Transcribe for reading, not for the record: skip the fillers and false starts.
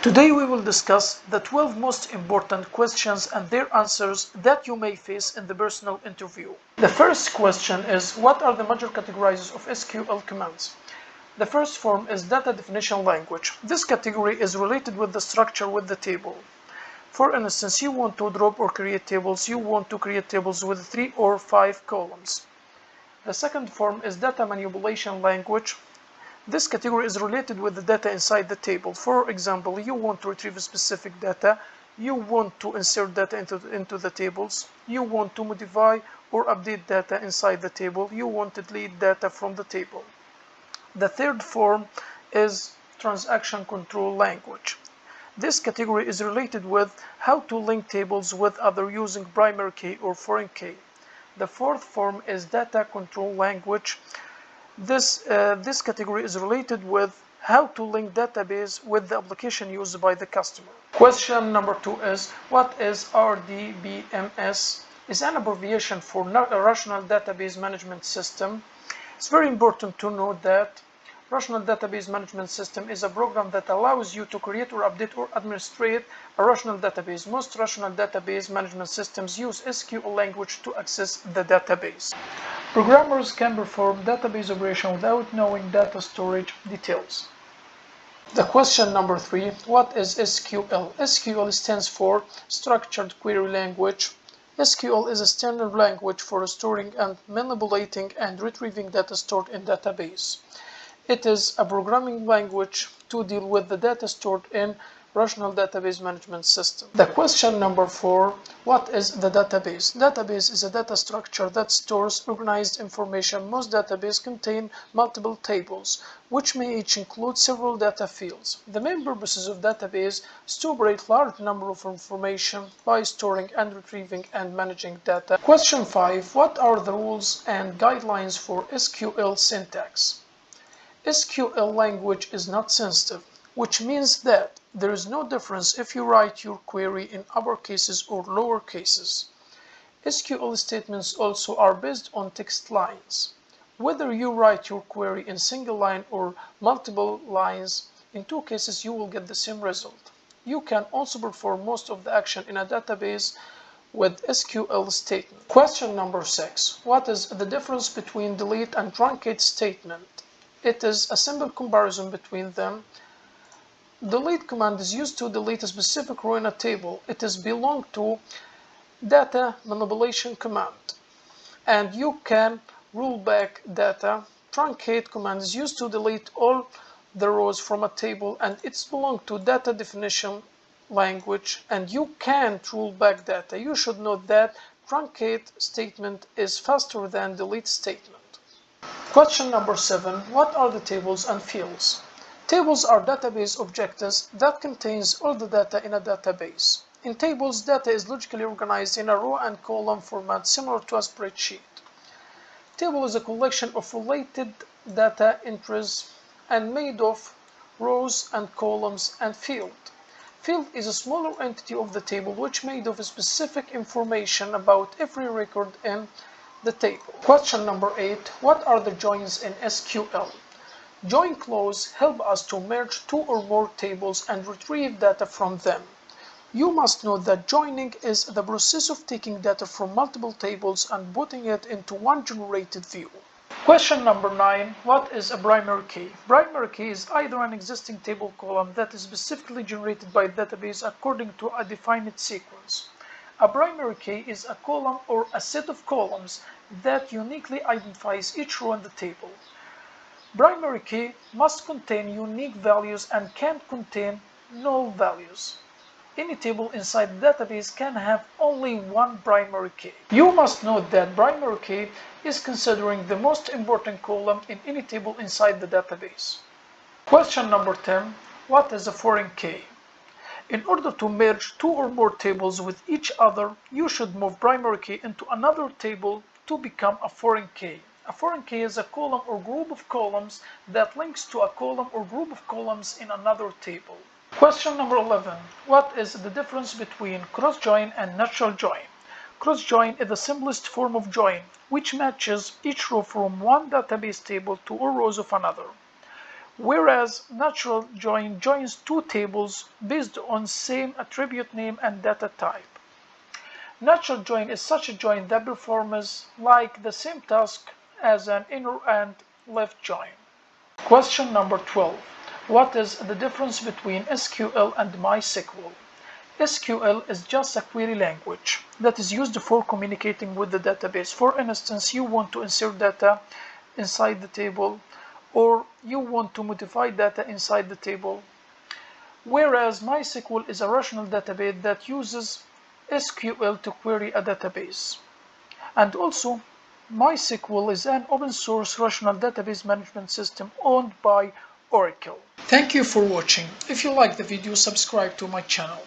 Today we will discuss the 12 most important questions and their answers that you may face in the personal interview. The first question is, what are the major categories of SQL commands? The first form is data definition language. This category is related with the structure with the table. For instance, you want to drop or create tables. You want to create tables with 3 or 5 columns. The second form is data manipulation language. This category is related with the data inside the table. For example, you want to retrieve specific data, you want to insert data into the tables, you want to modify or update data inside the table, you want to delete data from the table. The third form is transaction control language. This category is related with how to link tables with other using primary key or foreign key. The fourth form is data control language. This category is related with how to link database with the application used by the customer. Question number 2 is, what is RDBMS? Is an abbreviation for Rational Database Management System. It's very important to know that Rational Database Management System is a program that allows you to create or update or administrate a rational database. Most rational database management systems use SQL language to access the database. Programmers can perform database operation without knowing data storage details. The question number 3, what is SQL? SQL stands for Structured Query Language. SQL is a standard language for storing and manipulating and retrieving data stored in database. It is a programming language to deal with the data stored in Rational Database Management System. The question number 4, what is the database? Database is a data structure that stores organized information. Most databases contain multiple tables, which may each include several data fields. The main purposes of database is to operate large number of information by storing and retrieving and managing data. Question 5, what are the rules and guidelines for SQL syntax? SQL language is not sensitive, which means that there is no difference if you write your query in uppercases or lower cases. SQL statements also are based on text lines. Whether you write your query in single line or multiple lines, in 2 cases you will get the same result. You can also perform most of the action in a database with SQL statement. Question number 6. What is the difference between delete and truncate statement? It is a simple comparison between them. Delete command is used to delete a specific row in a table. It is belong to data manipulation command, and you can roll back data. Truncate command is used to delete all the rows from a table, and it's belong to data definition language, and you can't roll back data. You should know that truncate statement is faster than delete statement. Question number 7. What are the tables and fields? Tables are database objects that contains all the data in a database. In tables, data is logically organized in a row and column format similar to a spreadsheet. Table is a collection of related data entries and made of rows and columns and field. Field is a smaller entity of the table which made of specific information about every record in the table. Question number 8. What are the joins in SQL? Join clause help us to merge 2 or more tables and retrieve data from them. You must know that joining is the process of taking data from multiple tables and putting it into one generated view. Question number 9. What is a primary key? Primary key is either an existing table column that is specifically generated by the database according to a defined sequence. A primary key is a column or a set of columns that uniquely identifies each row in the table. Primary key must contain unique values and can't contain null values. Any table inside the database can have only one primary key. You must note that primary key is considering the most important column in any table inside the database. Question number 10. What is a foreign key? In order to merge 2 or more tables with each other, you should move primary key into another table to become a foreign key. A foreign key is a column or group of columns that links to a column or group of columns in another table. Question number 11. What is the difference between cross-join and natural join? Cross-join is the simplest form of join, which matches each row from one database table to all rows of another. whereas natural join joins two tables based on same attribute name and data type. Natural join is such a join that performs like the same task as an inner and left join. Question number 12. What is the difference between SQL and MySQL? SQL is just a query language that is used for communicating with the database. For instance, you want to insert data inside the table, or you want to modify data inside the table. Whereas MySQL is a relational database that uses SQL to query a database. And also, MySQL is an open source relational database management system owned by Oracle. Thank you for watching. If you like the video, subscribe to my channel.